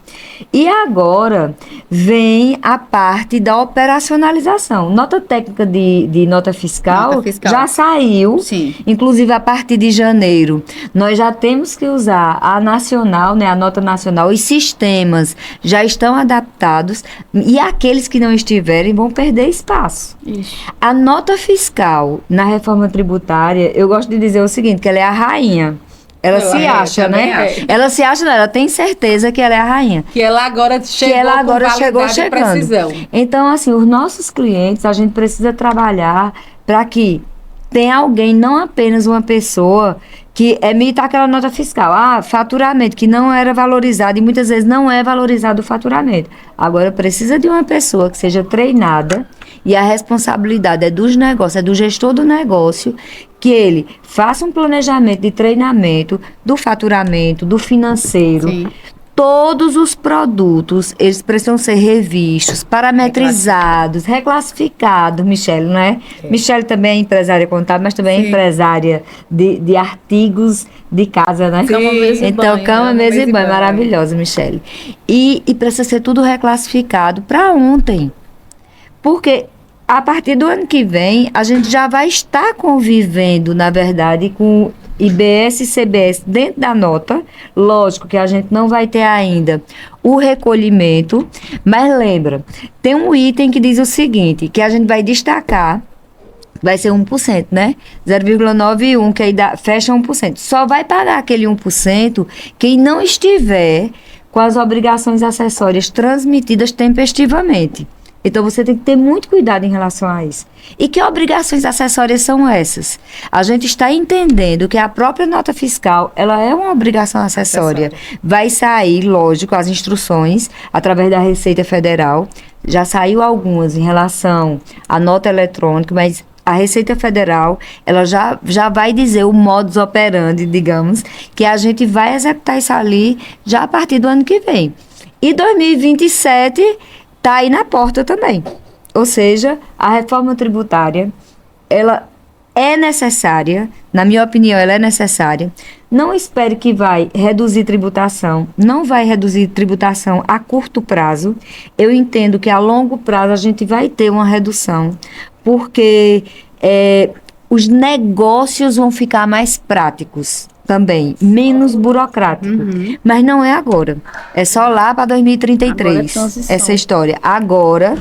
E agora vem a parte da operacionalização. Nota técnica de nota fiscal já saiu, Sim. inclusive a partir de janeiro. Nós já temos que usar a nacional, né, a nota nacional, os sistemas já estão adaptados e aqueles que não estiverem vão perder espaço. Isso. A nota fiscal na reforma tributária, eu gosto de dizer o seguinte, que ela é a rainha. Ela se acha, né? Ela se acha, não, ela tem certeza que ela é a rainha. Que ela agora chegou chegando. precisão. Então, assim, os nossos clientes, a gente precisa trabalhar para que tenha alguém, não apenas uma pessoa que emita aquela nota fiscal. Faturamento, que não era valorizado e muitas vezes não é valorizado o faturamento. Agora, precisa de uma pessoa que seja treinada e a responsabilidade é dos negócios, é do gestor do negócio, que ele faça um planejamento de treinamento do faturamento, do financeiro. Sim. Todos os produtos, eles precisam ser revistos, parametrizados, reclassificados, Michele, não é? Michele também é empresária contábil, mas também é empresária de artigos de casa, né? Cama, mesa e então, banho, cama, mesa e banho, maravilhosa, Michele. E precisa ser tudo reclassificado para ontem. Porque a partir do ano que vem, a gente já vai estar convivendo, na verdade, com IBS e CBS dentro da nota. Lógico que a gente não vai ter ainda o recolhimento, mas lembra, tem um item que diz o seguinte, que a gente vai destacar, vai ser 1%, né? 0,91, que aí fecha 1%. Só vai pagar aquele 1% quem não estiver com as obrigações acessórias transmitidas tempestivamente. Então, você tem que ter muito cuidado em relação a isso. E que obrigações acessórias são essas? A gente está entendendo que a própria nota fiscal, ela é uma obrigação acessória. Vai sair, lógico, as instruções através da Receita Federal. Já saiu algumas em relação à nota eletrônica, mas a Receita Federal, ela já vai dizer o modus operandi, digamos, que a gente vai executar isso ali já a partir do ano que vem. E 2027... está aí na porta também. Ou seja, a reforma tributária, ela é necessária, na minha opinião, ela é necessária. Não espere que vai reduzir tributação, não vai reduzir tributação a curto prazo. Eu entendo que a longo prazo a gente vai ter uma redução, porque os negócios vão ficar mais práticos também, menos burocrático. Mas não é agora. É só lá para 2033, essa história. Agora,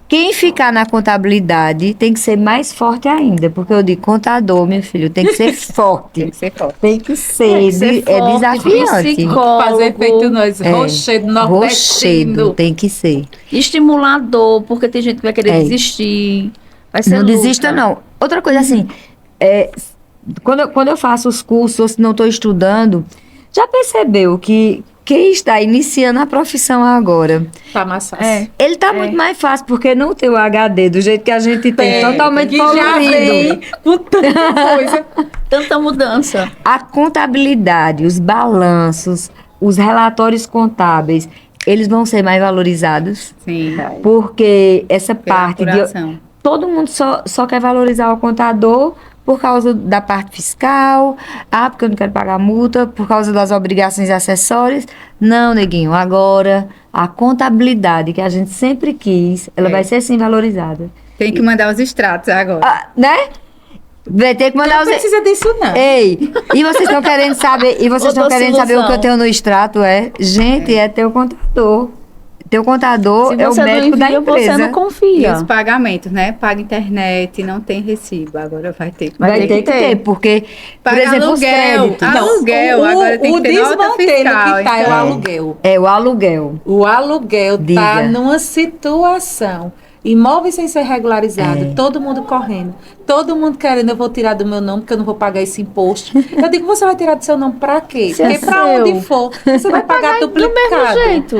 quem ficar na contabilidade tem que ser mais forte ainda, porque eu digo, contador, meu filho, tem que ser forte. Tem que ser forte. Tem que ser, é forte, desafiante. psicólogo, Fazer feito nós, rochedo, nordestino. Rochedo, tem que ser. estimulador, porque tem gente que vai querer desistir. Vai ser Não luta. desista, não. Outra coisa assim, quando eu faço os cursos, ou se não estou estudando, já percebeu que quem está iniciando a profissão agora, Tá mais fácil. ele está muito mais fácil, porque não tem o HD do jeito que a gente tem, totalmente que já vem colorido. com tanta coisa. Tanta mudança. A contabilidade, os balanços, os relatórios contábeis, eles vão ser mais valorizados, Sim. porque essa Pela parte de... apuração. Todo mundo só quer valorizar o contador por causa da parte fiscal, porque eu não quero pagar multa, por causa das obrigações acessórias. Não, neguinho, agora a contabilidade que a gente sempre quis, ela vai ser sim valorizada. Tem que mandar os extratos agora. Né? Vai ter que mandar Não precisa disso, não. Ei, e vocês estão querendo saber, o que eu tenho no extrato? Gente, é teu contador. Teu contador Se é o você médico não da envia, empresa. você não E confia. os pagamentos, né? Paga internet, não tem recibo. Agora vai ter. Vai ter que ter, porque, por Paga exemplo, os aluguel. créditos. Aluguel, agora tem que ter nota desmantelo fiscal. que tá é o então. aluguel. É o aluguel. O aluguel Diga. tá numa situação. Imóveis sem ser regularizado, todo mundo correndo, todo mundo querendo, eu vou tirar do meu nome, porque eu não vou pagar esse imposto. Eu digo, você vai tirar do seu nome pra quê? Se Porque é pra seu. onde for, você vai pagar Do duplicado. mesmo jeito.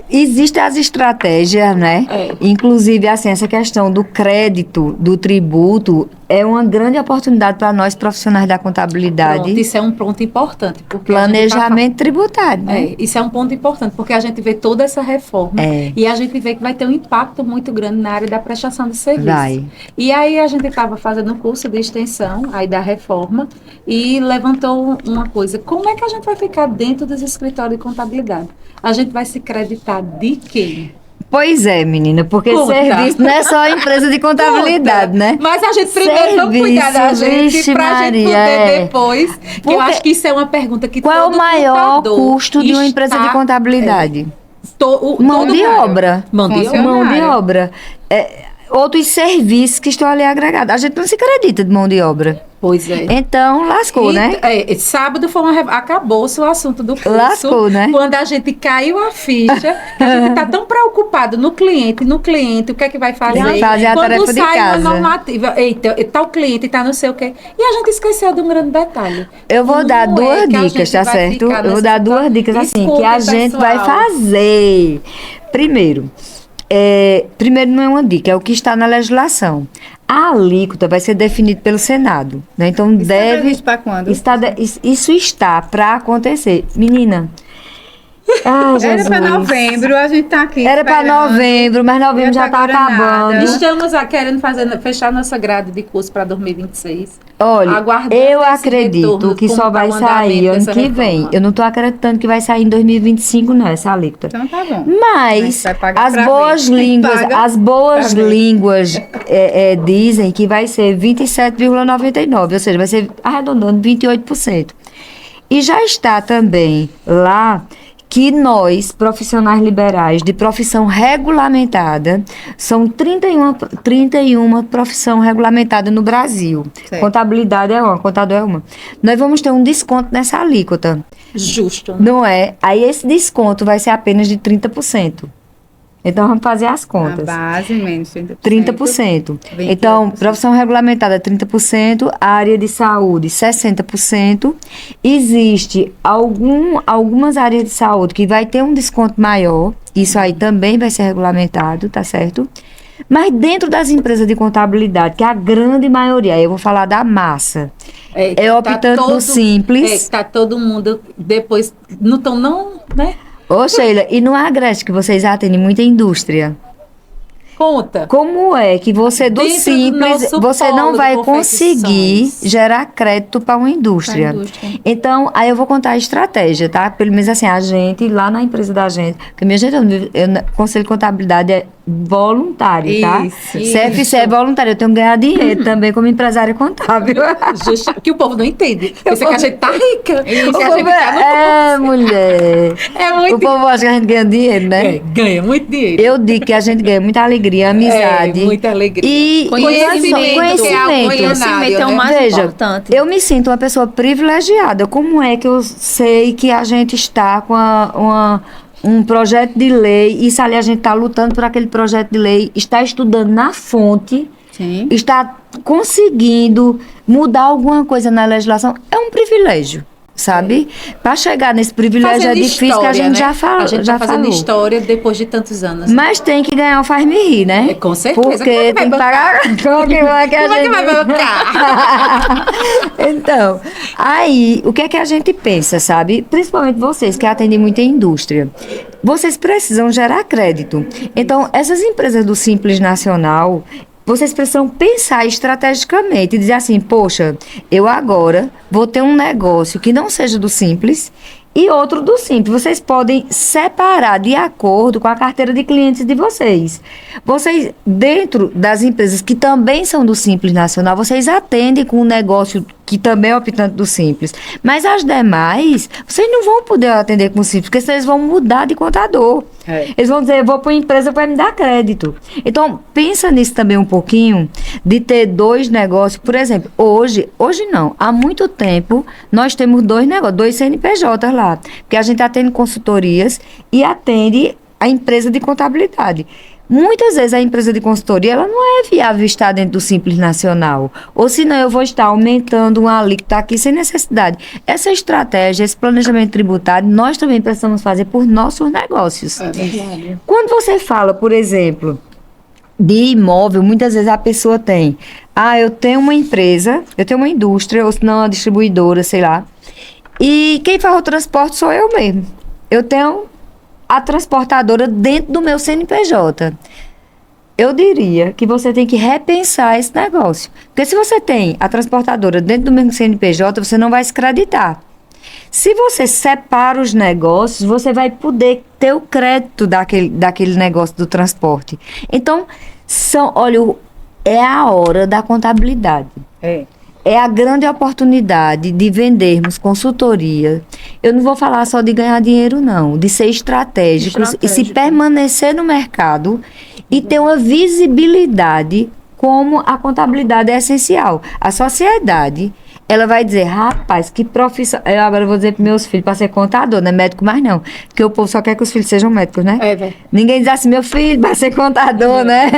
Existem as estratégias, né? Inclusive, assim, essa questão do crédito, do tributo, é uma grande oportunidade para nós profissionais da contabilidade. Pronto, isso é um ponto importante. Porque Planejamento tributário, né? isso é um ponto importante, porque a gente vê toda essa reforma e a gente vê que vai ter um impacto muito grande na área da prestação de serviço. Vai. E aí a gente estava fazendo um curso de extensão aí da reforma e levantou uma coisa, como é que a gente vai ficar dentro dos escritórios de contabilidade? A gente vai se creditar de quem? Pois é, menina, porque Conta. serviço não é só empresa de contabilidade, né? Mas a gente primeiro vamos cuidar da gente vixe, pra gente Maria, poder depois. Que eu acho que isso é uma pergunta que Qual é o todo maior contador custo de uma empresa de está- contabilidade? Mão Mão de obra. Mão de obra. Funcionário. Mão de obra. outros serviços que estão ali agregados. A gente não se acredita de mão de obra. Pois é. Então, lascou, né? Sábado acabou-se o assunto do curso. Lascou, né? Quando a gente caiu a ficha, a gente está tão preocupado no cliente, o que é que vai fazer? Vai fazer a Quando tarefa de sai casa. uma normativa, eita, tal cliente está não sei o quê. E a gente esqueceu de um grande detalhe. Eu vou dar Como duas é que a dicas, gente tá vai certo? ficar Eu vou nessa dar duas situação? dicas assim, Desculpe, que a gente vai pessoal. fazer. Primeiro não é uma dica, é o que está na legislação. A alíquota vai ser definida pelo Senado, né? Então Isso deve... previsto para quando? Isso está para acontecer. Menina... Ah, Era para novembro, a gente tá aqui Era para esperando. novembro, mas novembro já Já tá tá agora acabando. nada. Estamos querendo fechar nossa grade de curso para 2026. Olha, Aguardando eu esse acredito retorno, que como só tá vai o andamento sair ano dessa que reforma. vem. Eu não tô acreditando que vai sair em 2025, não, essa alíquota. Então tá bom. Mas vai pagar as pra boas ver. línguas, Paga as boas pra ver. línguas dizem que vai ser 27,99, ou seja, vai ser arredondando 28%. E já está também lá que nós, profissionais liberais de profissão regulamentada, são 31 profissão regulamentada no Brasil. Certo. Contabilidade é uma, contador é uma. Nós vamos ter um desconto nessa alíquota, Justo. não é? Aí esse desconto vai ser apenas de 30%. Então vamos fazer as A contas. base menos 30%. 30%. Então, 28%. profissão regulamentada 30%, área de saúde 60%. Existe algumas áreas de saúde que vai ter um desconto maior, isso aí também vai ser regulamentado, tá certo? Mas dentro das empresas de contabilidade, que é a grande maioria, eu vou falar da massa, optando no simples. Tá todo mundo depois, não estão né? Ô, Sheila, e no Agreste que vocês atendem muita indústria? Conta. Como é que você do Dentro do simples, nosso você não polo de vai confecções. conseguir gerar crédito para uma indústria. Pra indústria. Então, aí eu vou contar a estratégia, tá? Pelo menos assim, a gente, lá na empresa da gente, porque minha gente, Conselho de Contabilidade é voluntário, tá? Isso. CFC é voluntário, eu tenho que ganhar dinheiro também como empresária contábil. Que o povo não entende. Pensa que a gente tá rica. O Que a gente povo tá no... mulher. É muito O povo acha que a gente ganha dinheiro, né? ganha muito dinheiro. Eu digo que a gente ganha muita alegria, amizade. Muita alegria. E Conhecimento. Conhecimento é o mais Veja, importante. eu me sinto uma pessoa privilegiada. Como é que eu sei que a gente está com um projeto de lei, isso ali a gente está lutando por aquele projeto de lei, está estudando na fonte, Sim. está conseguindo mudar alguma coisa na legislação? É um privilégio, sabe? Para chegar nesse privilégio Fazendo é difícil, que a história, gente né? já falou. A gente já tá fazendo falou. história depois de tantos anos. Mas tem que ganhar o faz-me rir, né? Com certeza. Porque Como é que tem que vai pagar. Como que vai que a Como é que gente... vai bancar? Então, aí, o que é que a gente pensa, sabe? Principalmente vocês que atendem muita indústria. Vocês precisam gerar crédito. Então, essas empresas do Simples Nacional, vocês precisam pensar estrategicamente e dizer assim, poxa, eu agora vou ter um negócio que não seja do Simples e outro do Simples. Vocês podem separar de acordo com a carteira de clientes de vocês. Vocês, dentro das empresas que também são do Simples Nacional, vocês atendem com um negócio que também é optante do Simples. Mas as demais, vocês não vão poder atender com o Simples, porque senão eles vão mudar de contador. Eles vão dizer, eu vou para uma empresa para me dar crédito. Então, pensa nisso também um pouquinho, de ter dois negócios. Por exemplo, hoje não, há muito tempo, nós temos dois negócios, dois CNPJs lá. Porque a gente atende consultorias e atende a empresa de contabilidade. Muitas vezes a empresa de consultoria, ela não é viável estar dentro do Simples Nacional. Ou senão eu vou estar aumentando uma alíquota aqui sem necessidade. Essa estratégia, esse planejamento tributário, nós também precisamos fazer por nossos negócios. Quando você fala, por exemplo, de imóvel, muitas vezes a pessoa tem, eu tenho uma empresa, eu tenho uma indústria, ou senão uma distribuidora, sei lá, e quem faz o transporte sou eu mesmo. Eu tenho a transportadora dentro do meu CNPJ. Eu diria que você tem que repensar esse negócio. Porque se você tem a transportadora dentro do mesmo CNPJ, você não vai se creditar. Se você separa os negócios, você vai poder ter o crédito daquele negócio do transporte. Então, olha, é a hora da contabilidade. é a grande oportunidade de vendermos consultoria. Eu não vou falar só de ganhar dinheiro, não, de ser estratégicos e se permanecer no mercado e ter uma visibilidade como a contabilidade é essencial. A sociedade, ela vai dizer, rapaz, que profissão... Eu agora vou dizer para meus filhos, para ser contador, não é médico mais não. Porque o povo só quer que os filhos sejam médicos, né? É, velho. Ninguém diz assim, meu filho vai ser contador, né?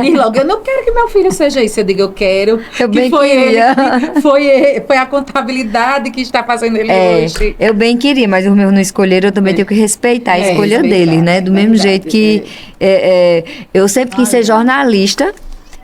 E logo, eu não quero que meu filho seja isso. Eu digo, eu quero. Eu que bem foi queria. foi a contabilidade que está fazendo ele hoje. Eu bem queria, mas os meus não escolheram, eu também tenho que respeitar a escolha respeitar, deles, né? Do mesmo jeito que eu sempre quis ser jornalista,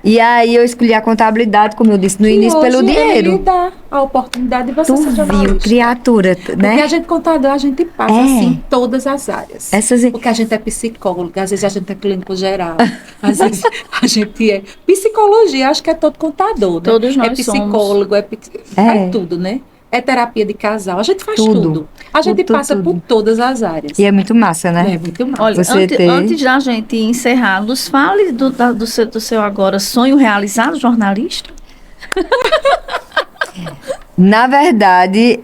e aí eu escolhi a contabilidade, como eu disse no início, pelo Hoje dinheiro. Ele dá a oportunidade de você Tu ser viu, jornalista. criatura, Porque né? a gente contador, a gente passa assim, em todas as áreas. Porque a gente é psicólogo, às vezes a gente é clínico geral, às vezes a gente é psicologia, acho que é todo contador, né? Todos nós é psicólogo, é tudo, né? É terapia de casal, a gente faz tudo. A gente passa por todas as áreas. E é muito massa, né? É muito massa. Olha, Você antes da gente encerrar, nos fale do seu agora sonho realizado, jornalista. Na verdade,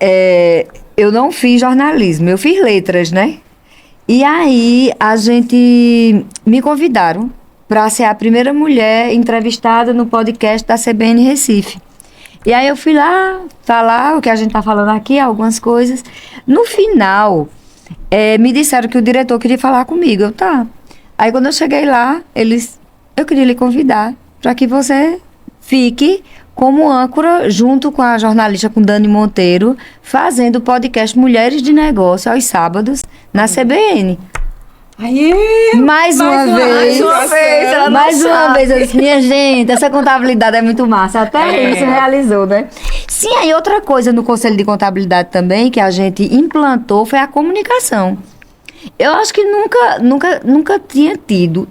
eu não fiz jornalismo, eu fiz letras, né? E aí, me convidaram para ser a primeira mulher entrevistada no podcast da CBN Recife. E aí eu fui lá falar o que a gente tá falando aqui, algumas coisas. No final, me disseram que o diretor queria falar comigo. Tá. Aí quando eu cheguei lá, eu queria lhe convidar para que você fique como âncora junto com a jornalista, com Dani Monteiro, fazendo o podcast Mulheres de Negócio aos sábados na CBN. Aí, Mais uma vez, eu disse, minha gente, essa contabilidade é muito massa, até isso realizou, né? Sim, aí outra coisa no Conselho de Contabilidade também, que a gente implantou, foi a comunicação. Eu acho que nunca tinha tido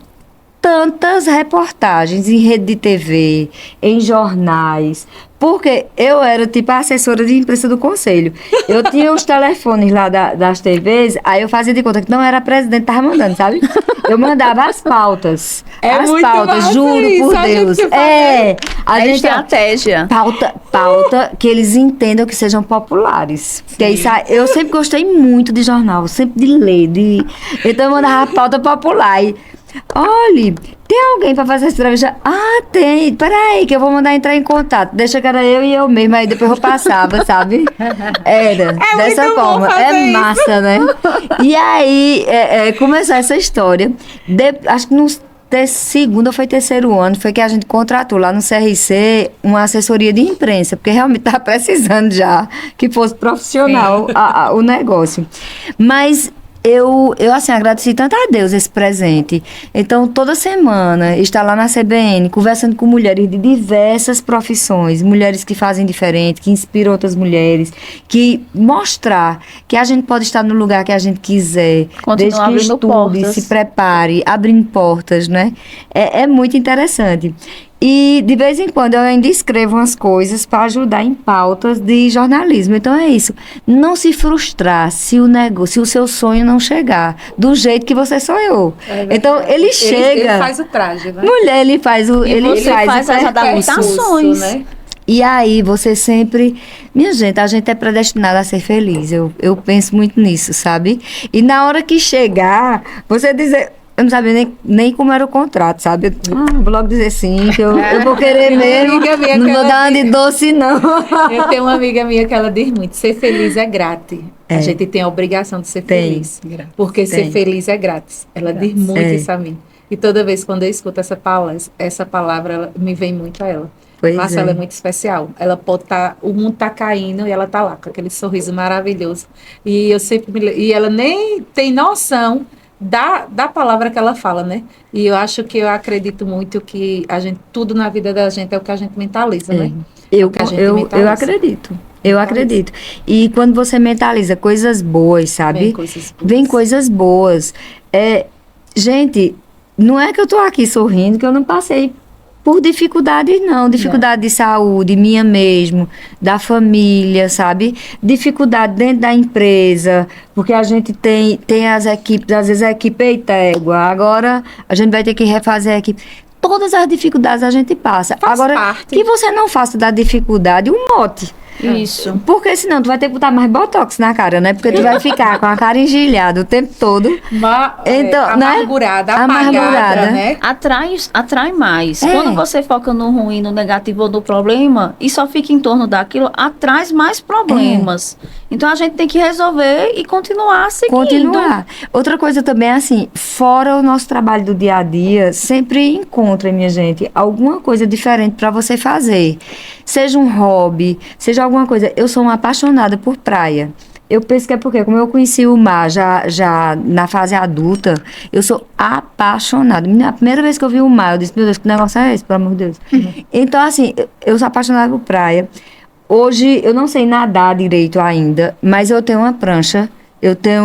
tantas reportagens em rede de TV, em jornais, porque eu era tipo a assessora de imprensa do conselho. Eu tinha os telefones lá das TVs, aí eu fazia de conta que não era a presidente que estava mandando, sabe? Eu mandava as pautas. As muito pautas, massa juro isso, por a gente Deus. que faz. A gente Estratégia. pauta que eles entendam que sejam populares. Que isso, eu sempre gostei muito de jornal, sempre de ler. Então eu mandava a pauta popular. E, olha, tem alguém para fazer essa entrevista? Ah, tem. Peraí, que eu vou mandar entrar em contato. Deixa que era eu e eu mesma, aí depois eu passava, sabe? Era, dessa muito bom forma. fazer É isso. massa, né? E aí, começou essa história. Acho que no segundo ou foi terceiro ano, foi que a gente contratou lá no CRC uma assessoria de imprensa, porque realmente estava precisando já que fosse profissional o negócio. Mas eu assim, agradeci tanto a Deus esse presente. Então, toda semana, estar lá na CBN, conversando com mulheres de diversas profissões, mulheres que fazem diferente, que inspiram outras mulheres, que mostrar que a gente pode estar no lugar que a gente quiser, Continua desde que abrindo estude, portas. se prepare, abrindo portas, né? É muito interessante. E, de vez em quando, eu ainda escrevo umas coisas para ajudar em pautas de jornalismo. Então, é isso. Não se frustrar se o seu sonho não chegar do jeito que você sonhou. Então, ele chega... Ele faz o traje, né? Mulher, ele faz o Você faz as adaptações. Né? E aí, você sempre... Minha gente, a gente é predestinada a ser feliz. Eu penso muito nisso, sabe? E na hora que chegar, você dizer... Eu não sabia nem como era o contrato, sabe? Vou logo dizer sim, que eu vou querer mesmo. Não vou dar uma de doce, não. Eu tenho uma amiga minha que ela diz muito, ser feliz é grátis. A gente tem a obrigação de ser feliz. Porque ser feliz é grátis. Ela diz muito isso a mim. E toda vez quando eu escuto essa palavra ela, me vem muito a ela. Nossa, ela é muito especial. Ela pode estar, o mundo está caindo e ela está lá com aquele sorriso maravilhoso. E eu sempre e ela nem tem noção da palavra que ela fala, né? E eu acho que eu acredito muito que tudo na vida da gente é o que a gente mentaliza, né? Eu acredito. Eu acredito. E quando você mentaliza coisas boas, sabe? Vem coisas boas. Gente, não é que eu tô aqui sorrindo, que eu não passei por dificuldades, não. Dificuldade de saúde, minha mesmo, da família, sabe? Dificuldade dentro da empresa, porque a gente tem as equipes, às vezes a equipe é égua, agora a gente vai ter que refazer a equipe. todas as dificuldades a gente passa. Faz Agora, parte. que você não faça da dificuldade um mote. Isso. Porque senão tu vai ter que botar mais botox na cara, né? Porque tu vai ficar com a cara engelhada o tempo todo. Então, né? Amargurada, Amargurada. apagada, né? Atrai mais. É. Quando você foca no ruim, no negativo ou no problema e só fica em torno daquilo, atrai mais problemas. Então a gente tem que resolver e continuar seguindo. Continuar. Outra coisa também é assim, fora o nosso trabalho do dia a dia, sempre encontra, minha gente, alguma coisa diferente para você fazer. Seja um hobby, seja alguma coisa. Eu sou uma apaixonada por praia. Eu penso que é porque, como eu conheci o mar já na fase adulta, eu sou apaixonada. A primeira vez que eu vi o mar, eu disse, meu Deus, que negócio é esse, pelo amor de Deus? Então, assim, eu sou apaixonada por praia. Hoje, eu não sei nadar direito ainda, mas eu tenho uma prancha.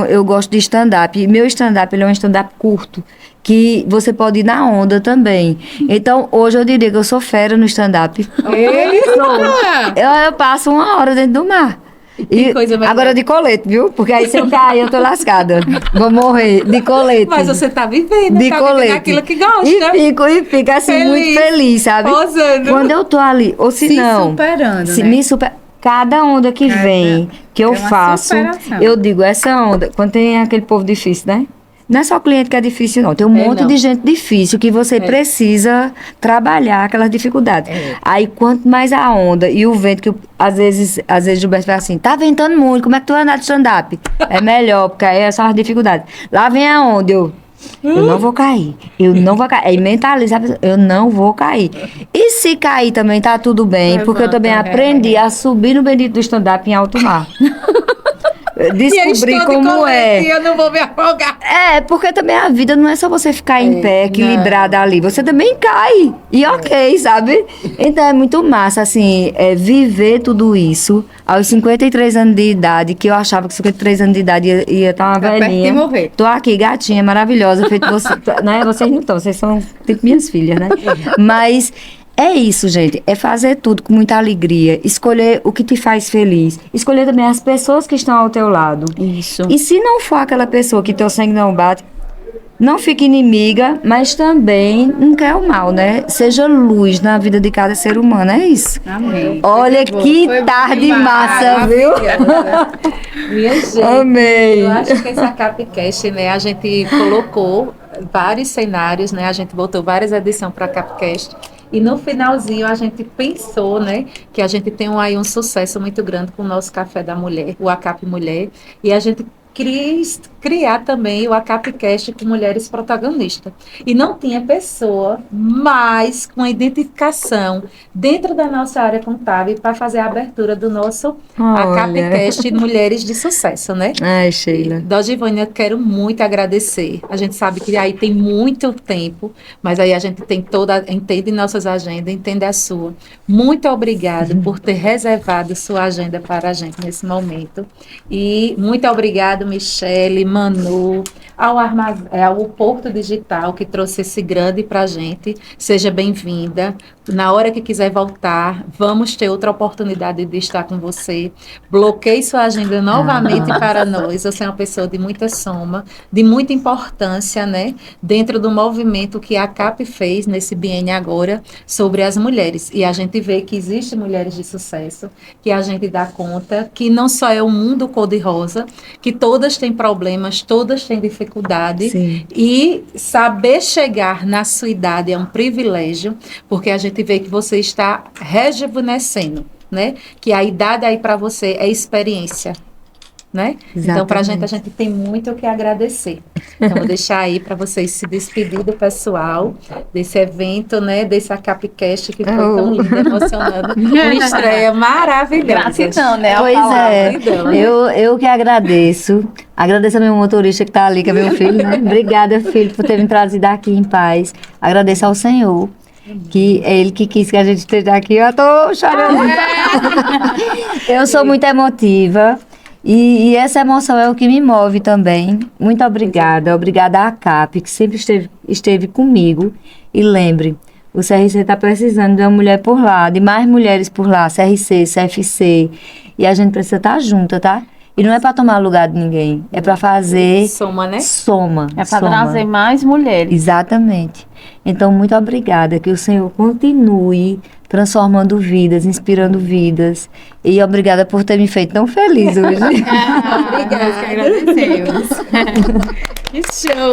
Eu gosto de stand-up. E meu stand-up, ele é um stand-up curto, que você pode ir na onda também. Então, hoje eu diria que eu sou fera no stand-up. Eu passo 1 hora dentro do mar. Que coisa melhor. Agora de colete, viu? Porque aí se eu cair, eu tô lascada. Vou morrer de colete. Mas você tá vivendo, de tá colete. vivendo aquilo que gosta. E fico assim, Feliz. muito feliz, sabe? Posando. Quando eu tô ali, ou se não... superando, se né? me super... Cada onda que vem, que eu é uma faço, superação. eu digo, essa onda, quando tem aquele povo difícil, né? Não é só cliente que é difícil, não. Tem um monte não. de gente difícil que você precisa trabalhar aquelas dificuldades. Aí, quanto mais a onda e o vento, que às vezes Gilberto fala assim, tá ventando muito, como é que tu vai andar de stand-up? É melhor, porque aí é só as dificuldades. Lá vem a onda, eu não vou cair, eu não vou cair. Aí mentaliza a pessoa, eu não vou cair. E se cair também, tá tudo bem, porque eu também aprendi a subir no bendito do stand-up em alto mar. Descobrir como é. E eu não vou me afogar. É, porque também a vida não é só você ficar em pé, equilibrada ali. Você também cai. E ok, sabe? Então é muito massa, assim, viver tudo isso aos 53 anos de idade, que eu achava que 53 anos de idade ia estar uma Tá perto velhinha. de morrer. Tô aqui, gatinha, maravilhosa, feito você. Né? Vocês não estão, vocês são tipo minhas filhas, né? Mas é isso, gente. É fazer tudo com muita alegria. Escolher o que te faz feliz. Escolher também as pessoas que estão ao teu lado. Isso. E se não for aquela pessoa que teu sangue não bate, não fique inimiga, mas também não quer o mal, né? Seja luz na vida de cada ser humano, é isso. Amém. Olha que Foi tarde demais. massa, viu? Minha gente, Amei. eu acho que essa Capcast, né, a gente colocou vários cenários, né, a gente botou várias edições para a Capcast. E no finalzinho a gente pensou, né, que a gente tem aí um sucesso muito grande com o nosso Café da Mulher, o ACAP Mulher, e a gente quis criar também o ACAPcast com mulheres protagonistas. E não tinha pessoa mais com identificação dentro da nossa área contábil para fazer a abertura do nosso ACAPcast Mulheres de Sucesso, né? Ai, Sheila. Dogivânia, eu quero muito agradecer. A gente sabe que aí tem muito tempo, mas aí a gente tem entende nossas agendas, entende a sua. Muito obrigada por ter reservado sua agenda para a gente nesse momento. E muito obrigada, Michele, Manu, ao Porto Digital, que trouxe esse grande para a gente. Seja bem-vinda. Na hora que quiser voltar, vamos ter outra oportunidade de estar com você. Bloqueie sua agenda novamente para nós. Você é uma pessoa de muita soma, de muita importância, né? Dentro do movimento que a CAP fez nesse biênio agora sobre as mulheres. E a gente vê que existem mulheres de sucesso, que a gente dá conta, que não só é um mundo cor-de-rosa, que todas têm problemas, todas têm dificuldade. Sim. E saber chegar na sua idade é um privilégio, porque a gente vê que você está rejuvenescendo, né? Que a idade aí para você é experiência, né? Então, para a gente tem muito o que agradecer. Então, vou deixar aí para vocês se despedir do pessoal desse evento, né? Desse ACAPcast que foi tão lindo, emocionante. Uma estreia maravilhosa. Gratidão, né? Pois é, Gratidão. eu que agradeço. Agradeço ao meu motorista que está ali, que é meu filho, né? Obrigada, filho, por ter me trazido aqui em paz. Agradeço ao Senhor, que é Ele que quis que a gente esteja aqui. Eu estou chorando. Eu sou muito emotiva. E essa emoção é o que me move também. Muito obrigada. Obrigada à CAP, que sempre esteve comigo. E lembre, o CRC está precisando de uma mulher por lá, de mais mulheres por lá, CRC, CFC. E a gente precisa estar junta, tá? E não é para tomar lugar de ninguém, é para fazer Soma, né? soma. É para soma. trazer mais mulheres. Exatamente. Então, muito obrigada. Que o Senhor continue transformando vidas, inspirando vidas. E obrigada por ter me feito tão feliz hoje. Obrigada, que agradecemos. Que show!